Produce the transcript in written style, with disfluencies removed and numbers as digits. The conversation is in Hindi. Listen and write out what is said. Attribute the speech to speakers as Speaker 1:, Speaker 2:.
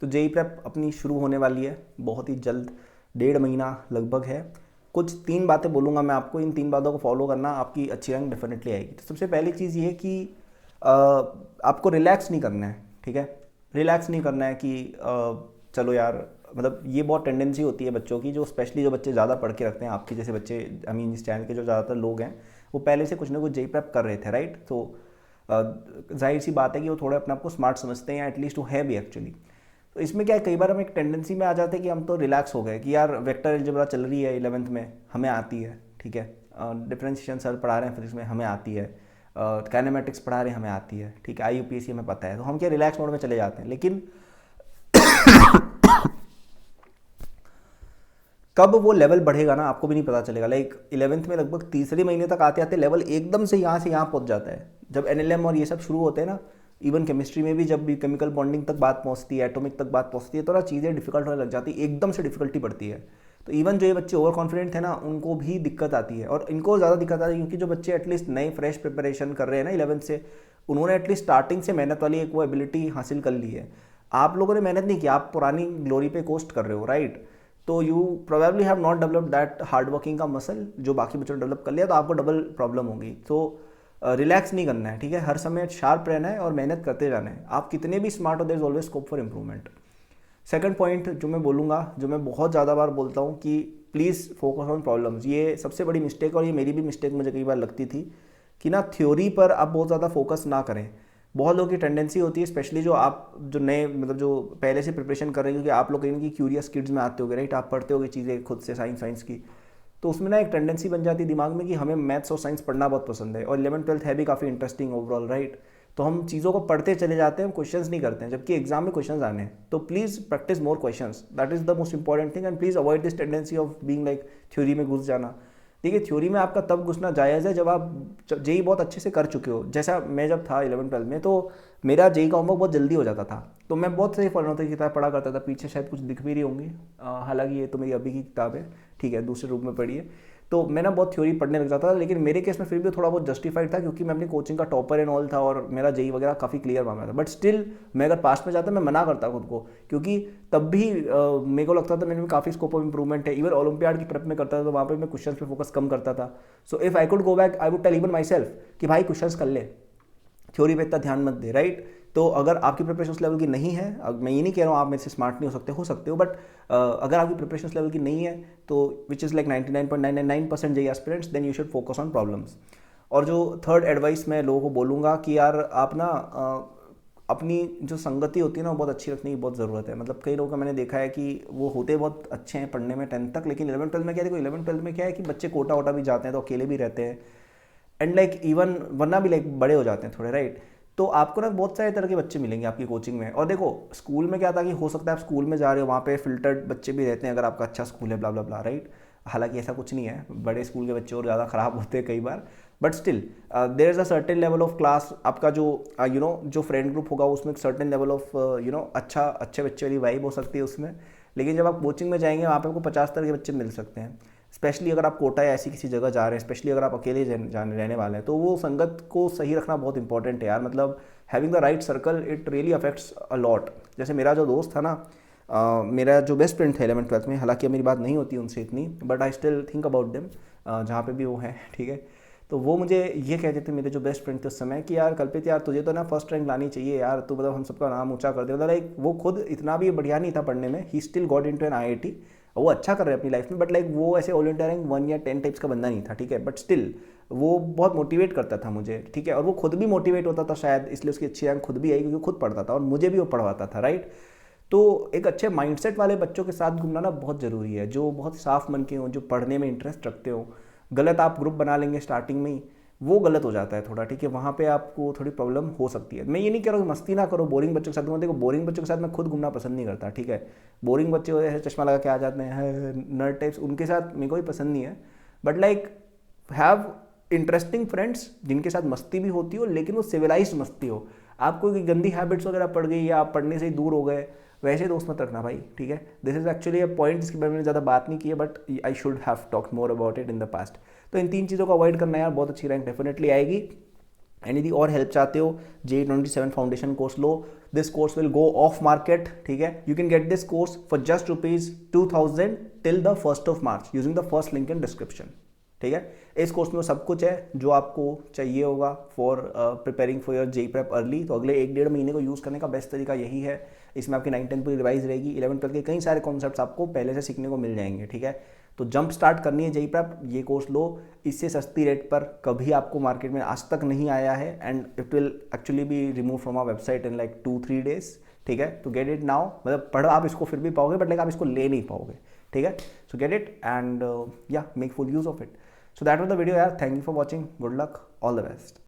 Speaker 1: तो जेई प्रेप अपनी शुरू होने वाली है बहुत ही जल्द, 1.5 महीना लगभग है। कुछ 3 बातें बोलूँगा मैं आपको, इन 3 बातों को फॉलो करना, आपकी अच्छी रैंक डेफिनेटली आएगी। तो सबसे पहली चीज़ ये कि आपको रिलैक्स नहीं करना है, ठीक है। रिलैक्स नहीं करना है कि चलो यार, मतलब ये बहुत टेंडेंसी होती है बच्चों की, जो स्पेशली जो बच्चे ज़्यादा पढ़ के रखते हैं, आपके जैसे बच्चे, आई मीन इस चैनल के जो ज़्यादातर लोग हैं वो पहले से कुछ ना कुछ जेई प्रेप कर रहे थे, राइट। तो जाहिर सी बात है कि वो थोड़े अपने आप को स्मार्ट समझते हैं, या एटलीस्ट वो है भी एक्चुअली। तो इसमें क्या है, कई बार हम एक टेंडेंसी में आ जाते हैं कि हम तो रिलैक्स हो गए कि यार वेक्टर अलजेब्रा चल रही है 11th में, हमें आती है, ठीक है। डिफरेंशिएशन सर पढ़ा रहे हैं फिजिक्स में, हमें आती है। काइनेमेटिक्स पढ़ा रहे हैं, हमें आती है, ठीक है। IUPAC हमें पता है, तो हम क्या रिलैक्स मोड में चले जाते हैं। लेकिन कब वो लेवल बढ़ेगा ना, आपको भी नहीं पता चलेगा। लाइक 11th में लगभग तीसरे महीने तक आते आते लेवल एकदम से यहाँ पहुँच जाता है। जब NLM और ये सब शुरू होते हैं ना, इवन केमिस्ट्री में भी जब भी केमिकल बॉन्डिंग तक बात पहुँचती है, एटॉमिक तक बात पहुँचती है, तो ना चीज़ें डिफिकल्ट होने लग जाती है, एकदम से डिफिकल्टी पड़ती है। तो इवन जो ये बच्चे ओवर कॉन्फिडेंट थे ना, उनको भी दिक्कत आती है, और इनको ज़्यादा दिक्कत आती है क्योंकि जो बच्चे एटलीस्ट नए फ्रेश प्रिपरेशन कर रहे हैं ना 11th से, उन्होंने एटलीस्ट स्टार्टिंग से मेहनत वाली एक वो एबिलिटी हासिल कर ली है। आप लोगों ने मेहनत नहीं की, आप पुरानी ग्लोरी पे कोस्ट कर रहे हो, राइट। तो you probably have not develop that hard working का मसल जो बाकी बच्चों ने डेवलप कर लिया, तो आपको डबल प्रॉब्लम होगी। तो रिलैक्स नहीं करना है, ठीक है। हर समय शार्प रहना है और मेहनत करते जाना है। आप कितने भी स्मार्ट हो, there is always scope for improvement. Second point जो मैं बोलूँगा, जो मैं बहुत ज़्यादा बार बोलता हूँ कि प्लीज़ फोकस ऑन प्रॉब्लम्स। ये सबसे बड़ी मिस्टेक, और ये मेरी भी मिस्टेक मुझे कई बार लगती थी कि ना थ्योरी पर आप बहुत ज़्यादा फोकस ना करें। बहुत लोगों की टेंडेंसी होती है, स्पेशली जो आप जो नए, मतलब जो पहले से प्रिपरेशन कर रहे हैं, क्योंकि आप लोग इनकी क्यूरियस किड्स में आते होगे, राइट। आप पढ़ते होगे चीज़ें खुद से, साइंस की। तो उसमें ना एक टेंडेंसी बन जाती है दिमाग में कि हमें मैथ्स और साइंस पढ़ना बहुत पसंद है, और 11th-12th है भी काफ़ी इंटरेस्टिंग ओवरऑल, राइट। तो हम चीज़ों को पढ़ते चले जाते हैं, क्वेश्चंस नहीं करते हैं, जबकि एग्जाम में क्वेश्चंस आने हैं। तो please practice more questions, that is the most important thing. And please avoid this tendency of being like theory में घुस जाना। देखिए, थ्योरी में आपका तब घुसना जायज़ है जब आप जेई बहुत अच्छे से कर चुके हो। जैसा मैं जब था 11th-12th में, तो मेरा जेई का होमवर्क बहुत जल्दी हो जाता था, तो मैं बहुत सही फॉरनों की किताब पढ़ा करता था। पीछे शायद कुछ दिख भी रही होंगी, हालांकि ये तो मेरी अभी की किताब है, ठीक है, दूसरे रूप में पढ़ी है। तो मैं ना बहुत थ्योरी पढ़ने लग जाता था, लेकिन मेरे केस में फिर भी थोड़ा बहुत जस्टिफाइड था क्योंकि मैं अपनी कोचिंग का टॉपर एंड ऑल था, और मेरा जेई वगैरह काफ़ी क्लियर मामला था। बट स्टिल मैं अगर पास्ट में जाता, मैं मना करता खुद को, क्योंकि तब भी मेरे को लगता था मेरे में काफ़ी स्कोप ऑफ इंप्रूवमेंट है। इवन ओलंपियाड की प्रेप में करता था, तो वहाँ पर मैं क्वेश्चन पे फोकस कम करता था। So if I could go back, I would tell even myself कि भाई क्वेश्चन कर ले, थ्योरी पे इतना ध्यान मत दे, राइट। तो अगर आपकी प्रिपरेशन उस लेवल की नहीं है, मैं ये नहीं कह रहा हूँ आप मेरे से स्मार्ट नहीं हो सकते हो, बट अगर आपकी प्रिपरेशन उस लेवल की नहीं है, तो which is like 99.999% JEE aspirants, then you should focus on problems. और जो थर्ड एडवाइस मैं लोगों को बोलूँगा कि यार आप ना अपनी जो संगति होती है ना, वो बहुत अच्छी रखने की बहुत ज़रूरत है। मतलब कई लोगों का मैंने देखा है कि वो होते बहुत अच्छे हैं पढ़ने में 10th तक, लेकिन 11th-12th में क्या है, देखो 11th-12th में क्या है कि बच्चे कोटा वोटा भी जाते हैं, तो अकेले भी रहते हैं, एंड लाइक इवन वरना भी लाइक बड़े हो जाते हैं थोड़े, राइट। तो आपको ना बहुत सारे तरह के बच्चे मिलेंगे आपकी कोचिंग में। और देखो, स्कूल में क्या था कि हो सकता है आप स्कूल में जा रहे हो, वहाँ पे फिल्टर्ड बच्चे भी रहते हैं अगर आपका अच्छा स्कूल है, ब्ला ब्ला ब्ला, राइट। हालांकि ऐसा कुछ नहीं है, बड़े स्कूल के बच्चे और ज़्यादा ख़राब होते हैं कई बार, but still there is a certain level of class. आपका जो जो फ्रेंड ग्रुप होगा उसमें एक सर्टेन लेवल ऑफ अच्छे बच्चे वाली वाइब हो सकती है उसमें। लेकिन जब आप कोचिंग में जाएंगे, वहाँ पे आपको 50 तरह के बच्चे मिल सकते हैं, स्पेशली अगर आप कोटा या ऐसी किसी जगह जा रहे हैं, स्पेशली अगर आप अकेले जाने रहने वाले हैं, तो वो संगत को सही रखना बहुत इंपॉर्टेंट है यार। मतलब having the right circle, it really affects a lot. जैसे मेरा जो दोस्त था ना, मेरा जो बेस्ट फ्रेंड था 11th-12th में, हालांकि मेरी बात नहीं होती उनसे इतनी, but I still think about them, जहाँ पे भी वो हैं, ठीक है। तो वो मुझे ये कहते थे, मेरे जो बेस्ट फ्रेंड थे उस समय, कि यार कल्पित यार तुझे तो ना फर्स्ट रैंक लानी चाहिए यार, तो मतलब हम सबका नाम ऊंचा कर दे। मतलब लाइक वो खुद इतना भी बढ़िया नहीं था पढ़ने में, he still got into an IIT, वो अच्छा कर रहे हैं अपनी लाइफ में, बट लाइक वो ऐसे ऑल इंडिया रैंक 1 या 10 टाइप्स का बंदा नहीं था, ठीक है। बट स्टिल वो बहुत मोटिवेट करता था मुझे, ठीक है। और वो खुद भी मोटिवेट होता था शायद, इसलिए उसकी अच्छी रैंक खुद भी आई, क्योंकि खुद पढ़ता था और मुझे भी वो पढ़वाता था, राइट। तो एक अच्छे माइंडसेट वाले बच्चों के साथ घूमना ना बहुत ज़रूरी है, जो बहुत साफ मन के हों, जो पढ़ने में इंटरेस्ट रखते हो। गलत आप ग्रुप बना लेंगे स्टार्टिंग में ही, वो गलत हो जाता है थोड़ा, ठीक है। वहाँ पे आपको थोड़ी प्रॉब्लम हो सकती है। मैं ये नहीं कह रहा हूँ मस्ती ना करो, बोरिंग बच्चों के साथ घूमो। देखो, बोरिंग बच्चों के साथ मैं खुद घूमना पसंद नहीं करता, ठीक है। बोरिंग बच्चे ऐसे चश्मा लगा के आ जाते हैं, नर्ड टाइप्स, उनके साथ मेरे को भी पसंद नहीं है। But like have interesting friends जिनके साथ मस्ती भी होती हो, लेकिन वो सिविलाइज्ड मस्ती हो। आपको कोई गंदी हैबिट्स वगैरह पड़ गई या आप पढ़ने से ही दूर हो गए, वैसे दोस्त मत रखना भाई, ठीक है। This is actually a point जिसके बारे में मैंने ज़्यादा बात नहीं की है, but I should have talked more about it in the past. तो इन 3 चीज़ों को अवॉइड करना यार, बहुत अच्छी रैंक डेफिनेटली आएगी। एंड यदि और हेल्प चाहते हो, J27 foundation course low, this course will go of market, ठीक है. You can get this course for just ₹2000 till the 1st of March using the first link in description, ठीक है. इस कोर्स में सब कुछ है जो आपको चाहिए होगा for preparing for your JEE prep early. तो अगले 1-1.5 महीने को यूज़ करने का बेस्ट तरीका यही है. इसमें आपकी 9-10 पूरी रिवाइज रहेगी. 11-12 के कई सारे कॉन्सेप्ट्स आपको पहले से सीखने को मिल जाएंगे, ठीक है. तो जंप स्टार्ट करनी है जेई प्रेप, ये कोर्स लो. इससे सस्ती रेट पर कभी आपको मार्केट में आज तक नहीं आया है and it will actually be remove from our website in like 2-3 days, ठीक है. तो गेट इट नाउ. मतलब पढ़ आप इसको फिर भी पाओगे बट लाइक आप इसको ले नहीं पाओगे, ठीक है. सो गेट इट एंड या make full use of it. So that was the video, yaar. Thank you for watching. Good luck. All the best.